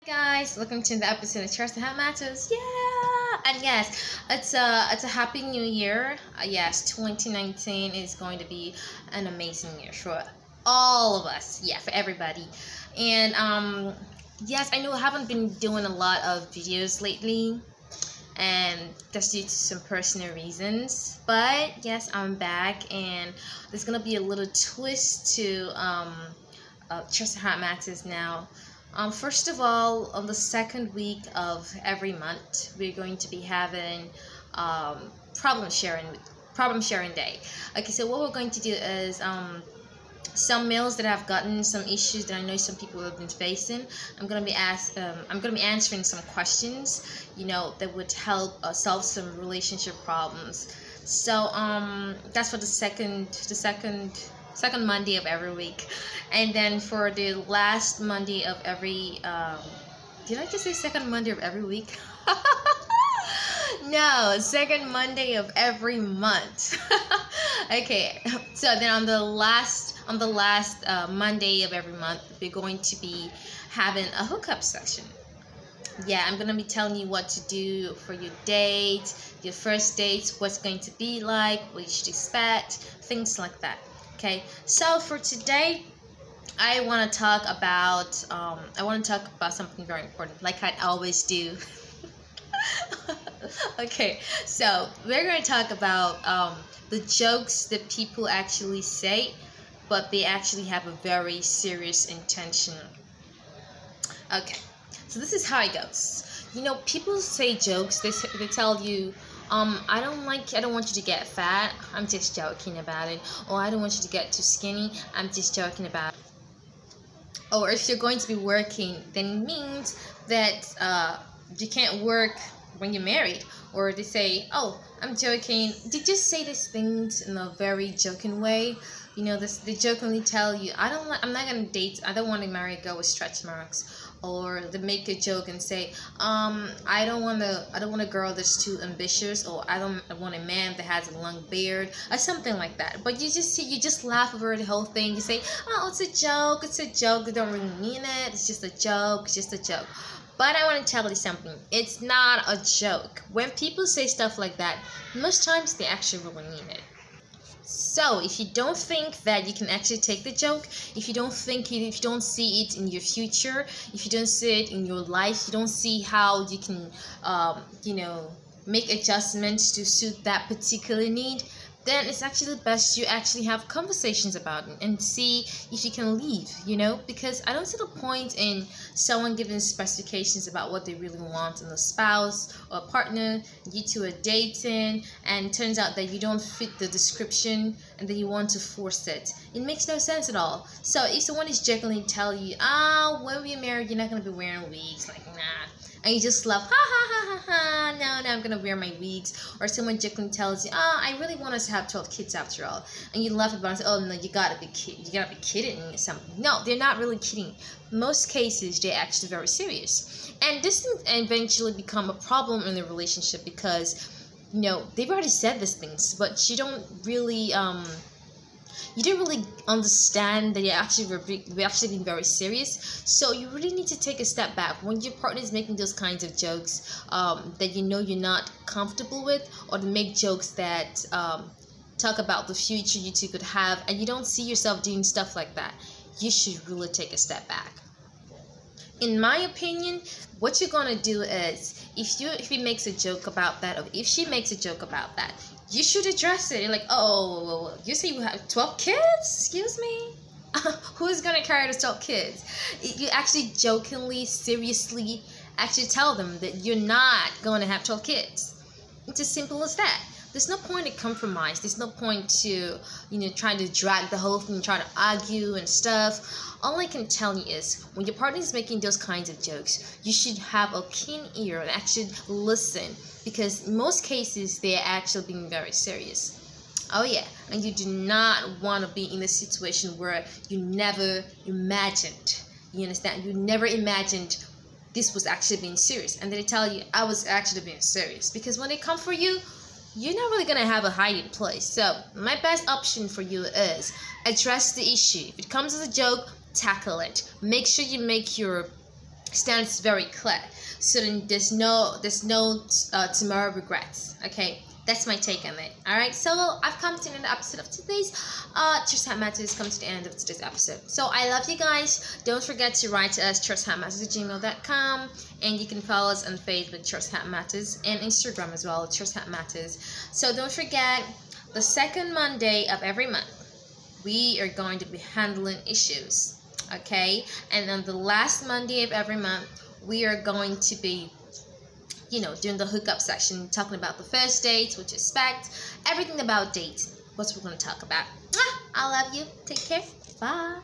Guys, welcome to the episode of Chercyheartmatterz. Yeah, and yes, it's a happy new year. Yes, 2019 is going to be an amazing year for all of us. Yeah, for everybody. And yes, I know I haven't been doing a lot of videos lately, and that's due to some personal reasons. But yes, I'm back, and there's gonna be a little twist to Chercyheartmatterz now. First of all, on the second week of every month, we're going to be having problem sharing day. Okay, so what we're going to do is some mails that I've gotten, some issues that I know some people have been facing. I'm gonna be answering some questions, that would help solve some relationship problems. So that's for the second Monday of every week. And then for the last Monday of every did I just say second Monday of every week? No, second Monday of every month. Okay, so then on the last Monday of every month, we're going to be having a hookup section. Yeah, I'm gonna be telling you what to do for your date, your first dates, what's going to be like, what you should expect, things like that. Okay, so for today, I want to talk about something very important, like I always do. Okay, so we're going to talk about the jokes that people actually say, but they actually have a very serious intention. Okay, so this is how it goes. People say jokes. They tell you, I don't want you to get fat. I'm just joking about it. Or I don't want you to get too skinny. I'm just joking about it. Or if you're going to be working, then it means that you can't work when you're married. Or they say, oh, I'm joking. They just say these things in a very joking way. They jokingly tell you, I'm not gonna date. I don't want to marry a girl with stretch marks. Or they make a joke and say, I don't want a girl that's too ambitious, or I don't want a man that has a long beard, or something like that. But you just laugh over the whole thing. You say, oh, it's a joke. They don't really mean it. It's just a joke. But I want to tell you something. It's not a joke. When people say stuff like that, most times they actually really mean it. So if you don't think that you can actually take the joke, if you don't see it in your future, if you don't see it in your life, you don't see how you can, make adjustments to suit that particular need, then it's actually best you actually have conversations about it and see if you can leave, because I don't see the point in someone giving specifications about what they really want in a spouse or a partner. You two are dating, and it turns out that you don't fit the description, and then you want to force it. It makes no sense at all. So if someone is jokingly telling you, when we're married, you're not going to be wearing wigs, like, nah. And you just laugh, ha ha ha ha ha, no, I'm gonna wear my wigs. Or someone jokingly tells you, I really want us to have 12 kids after all. And you laugh about it and say, oh no, you gotta be kidding me or something. No, they're not really kidding. Most cases, they're actually very serious. And this can eventually become a problem in the relationship because, they've already said these things, but you don't really, you didn't really understand that you're actually being very serious. So you really need to take a step back when your partner is making those kinds of jokes that you're not comfortable with, or to make jokes that talk about the future you two could have, and you don't see yourself doing stuff like that. You should really take a step back. In my opinion, what you're gonna do is, if he makes a joke about that, or if she makes a joke about that, you should address it. You're like, oh, you say you have 12 kids? Excuse me? Who's gonna carry the 12 kids? You actually jokingly, seriously, actually tell them that you're not gonna have 12 kids. It's as simple as that. There's no point in compromise. There's no point to, trying to drag the whole thing, trying to argue and stuff. All I can tell you is, when your partner is making those kinds of jokes, you should have a keen ear and actually listen, because in most cases, they're actually being very serious. Oh yeah, and you do not want to be in a situation where you never imagined, you understand? You never imagined this was actually being serious, and they tell you, I was actually being serious. Because when they come for you, you're not really going to have a hiding place. So my best option for you is address the issue. If it comes as a joke, tackle it. Make sure you make your stands very clear, so then there's no tomorrow regrets. Okay, that's my take on it. All right, so I've come to the end of the episode of today's Chercyheartmatterz. Come to the end of today's episode. So I love you guys. Don't forget to write to us, chercyheartmatterz@gmail.com, and you can follow us on Facebook, Chercyheartmatterz, and Instagram as well, Chercyheartmatterz. So don't forget, the second Monday of every month, we are going to be handling issues. Okay, and on the last Monday of every month, we are going to be doing the hookup section, talking about the first dates, what to expect, everything about dating. What we're going to talk about. I love you. Take care. Bye.